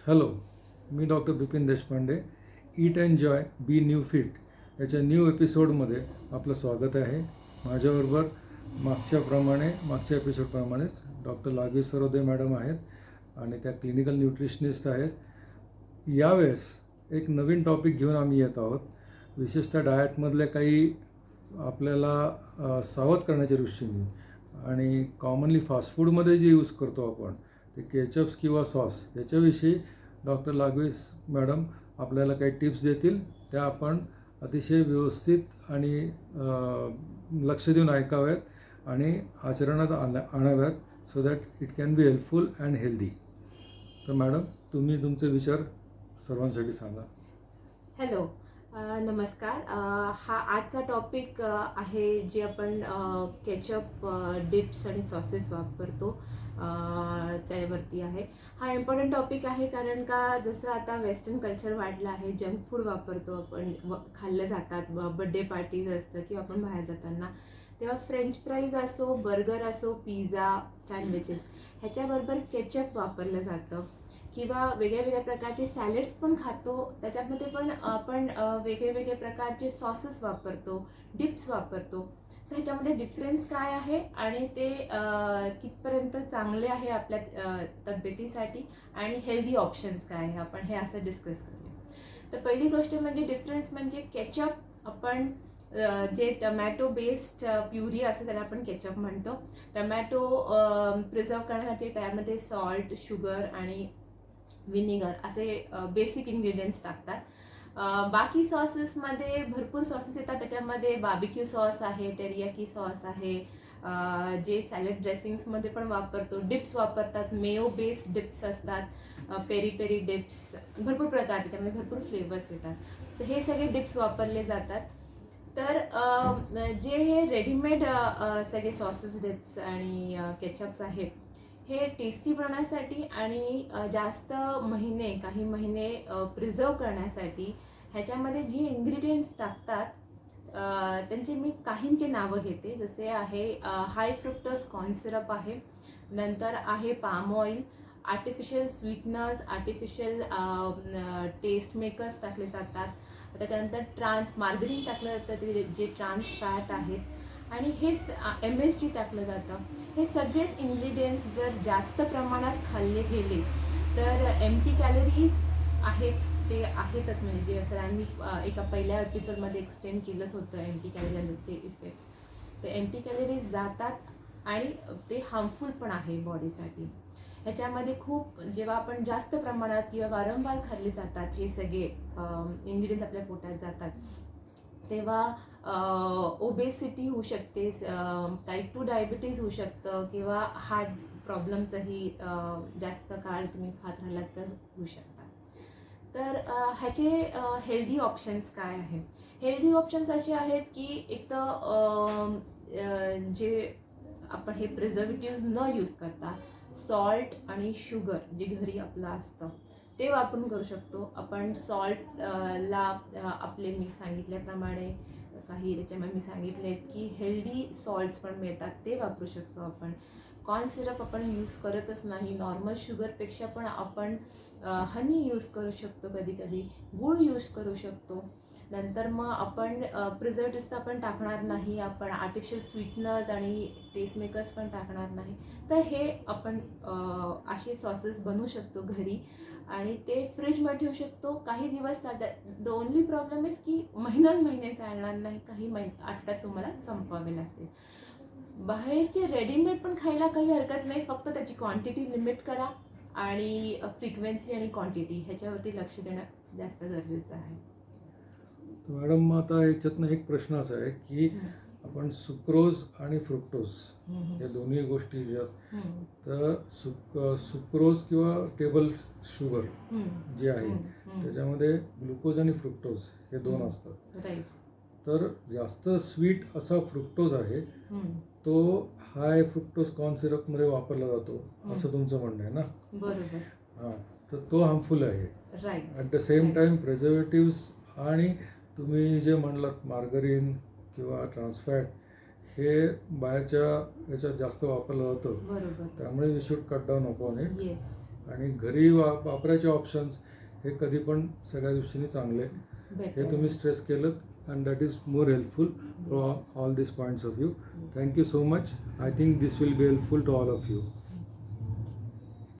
Hello, मी doctor Bipin Deshpande. Eat and joy be new fit याच्या new एपिसोडमध्ये आपलं स्वागत आहे. माझ्याबरोबर मागच्या एपिसोडप्रमाणेच डॉक्टर लागवी सरोदे मॅडम आहेत आणि त्या क्लिनिकल न्यूट्रिशनिस्ट आहेत. यावेळेस एक नवीन टॉपिक घेऊन आम्ही येत आहोत. विशेषतः डाएटमधले काही आपल्याला सावध करण्याच्या दृष्टीने आणि कॉमनली फास्ट फूडमध्ये जे यूज करतो आपण ते केचप्स किंवा सॉस याच्याविषयी डॉक्टर लागवी मॅडम आपल्याला काही टिप्स देतील. त्या आपण अतिशय व्यवस्थित आणि लक्ष देऊन ऐकाव्यात आणि आचरणात आणाव्यात, so that it can be helpful and healthy. तर मॅडम, तुम्ही तुमचे विचार सर्वांसाठी सांगा. हॅलो, नमस्कार. हा आजचा टॉपिक आहे जे आपण केचप, डिप्स आणि सॉसेस वापरतो त्यावरती आहे. हा इम्पॉर्टंट टॉपिक आहे कारण का जसं आता वेस्टर्न कल्चर वाढलं आहे, जंक फूड वापरतो आपण, खाल्लं जातात, बड्डे पार्टीज असतं किंवा आपण बाहेर जाताना, तेव्हा फ्रेंच फ्राईज असो, बर्गर असो, पिझ्झा, सँडविचेस ह्याच्याबरोबर केचप वापरलं जातं किंवा वेगळ्या प्रकारचे सॅलड्स पण खातो. त्याच्यामध्ये पण आपण वेगळे प्रकारचे सॉसेस वापरतो, डिप्स वापरतो. तर ह्याच्यामध्ये डिफरन्स काय आहे आणि ते कितपर्यंत चांगले आहे आपल्या तब्येतीसाठी आणि हेल्दी ऑप्शन्स काय आहे, आपण हे असं डिस्कस करूया. तर पहिली गोष्ट म्हणजे डिफरन्स म्हणजे केचप. आपण जे टमॅटो बेस्ड प्युरी असं त्याला आपण केचप म्हणतो. टमॅटो प्रिझर्व करण्यासाठी त्यामध्ये सॉल्ट, शुगर आणि विनेगर असे बेसिक इन्ग्रेडियंट्स टाकतात. बाकी सॉसेसमध्ये भरपूर सॉसेस येतात. त्याच्यामध्ये बार्बिक्यू सॉस आहे, टेरियाकी सॉस आहे, जे सॅलड ड्रेसिंग्समध्ये पण वापरतो. डिप्स वापरतात, मेयो बेस्ड डिप्स असतात, पेरी पेरी डिप्स, भरपूर प्रकार, त्याच्यामध्ये भरपूर फ्लेवर्स येतात. तर हे सगळे डिप्स वापरले जातात. तर जे हे रेडीमेड सगळे सॉसेस, डिप्स आणि केचप्स आहेत, हे टेस्टी बनवण्यासाठी आणि जास्त काही महिने प्रिझर्व करण्यासाठी ह्याच्यामध्ये जी इन्ग्रेडियंट्स टाकतात त्यांचे मी काहींचे नावं घेते. जसे आहे हाय फ्रुक्टोज कॉर्न सिरप आहे, नंतर आहे palm oil, artificial sweeteners, artificial taste makers टाकले जातात. त्याच्यानंतर मार्गरीन टाकलं जातं, ते जे ट्रान्स फॅट आहेत, आणि हे MSG टाकलं जातं. हे सगळेच इन्ग्रेडियंट्स जर जास्त प्रमाणात खाल्ले गेले तर एम्प्टी कॅलरीज आहेत, ते आहेतच. म्हणजे जे सरांनी एका पहिल्या एपिसोडमध्ये एक्सप्लेन केलंच होतं एम्प्टी कॅलरीचे इफेक्ट्स. तर एम्प्टी कॅलरीज जातात आणि ते हार्मफुल पण आहे बॉडीसाठी. ह्याच्यामध्ये खूप जेव्हा आपण जास्त प्रमाणात किंवा वारंवार खाल्ले जातात हे सगळे इन्ग्रेडियंट्स आपल्या पोटात जातात, तेव्हा ओबेसिटी होऊ शकते, टाईप 2 डायबिटीज होऊ शकतं किंवा हार्ट प्रॉब्लेम्सही जास्त काळ तुम्ही खात राहिलात तर होऊ शकतात. तर ह्याचे हेल्दी ऑप्शन्स काय आहेत? हेल्दी ऑप्शन्स असे आहेत की एक तर जे आपण हे प्रिझर्वेटिव्ह न यूज करता सॉल्ट आणि शुगर जे घरी आपलं असतं ते वापरून करू शकतो आपण. सॉल्ट ला आपले मी सांगितल्याप्रमाणे काही त्याच्यामध्ये मी सांगितले की हेल्दी सॉल्ट्स पण मिळतात, ते वापरू शकतो आपण. कॉर्न सिरप आपण यूज करतच नाही. नॉर्मल शुगरपेक्षा पण आपण हनी यूज करू शकतो, कधी गूळ यूज करू शकतो. नंतर मग आपण प्रिझर्वेटिव्स तर आपण टाकणार नाही, आपण आर्टिफिशियल स्वीटनर्स आणि टेस्ट मेकर्स पण टाकणार नाही. तर हे आपण असे सॉसेस बनवू शकतो घरी आणि ते फ्रीजमध्ये ठेवू शकतो काही दिवस. द ओनली प्रॉब्लेम इज की महिने चालणार नाही, काही आठवड्यात तुम्हाला संपवावे लागतील. बाहेरचे रेडीमेड पण खायला काही हरकत नाही, फक्त त्याची क्वांटिटी लिमिट करा आणि फ्रिक्वेन्सी आणि क्वांटिटी ह्याच्यावरती लक्ष देणं जास्त गरजेचं आहे. मॅडम, आता याच्यातनं एक प्रश्न असा आहे की आपण सुक्रोज आणि फ्रुक्टोज या दोन्ही गोष्टी ज्या, तर सुक्रोज किंवा टेबल शुगर जे आहे त्याच्यामध्ये ग्लुकोज आणि फ्रुक्टोज हे दोन असतात. तर जास्त स्वीट असा फ्रुक्टोज आहे तो हाय फ्रुक्टोज कॉर्न सिरपमध्ये वापरला जातो असं तुमचं म्हणणं आहे ना? बरोबर. हां, तर तो हार्मफुल आहे. Right. At the same time preservatives आणि तुम्ही जे म्हणलात मार्गरीन किंवा ट्रान्सफॅट हे बाहेरच्या याच्यात जास्त वापरलं जातं. बरोबर. त्यामुळे we should cut down upon it. Yes. आणि घरी वापरायचे ऑप्शन्स हे कधी पण सगळ्या दृष्टीने चांगले, हे तुम्ही स्ट्रेस केलं and that is more helpful for all these points of view. Thank you so much. I think this will be helpful to all of you.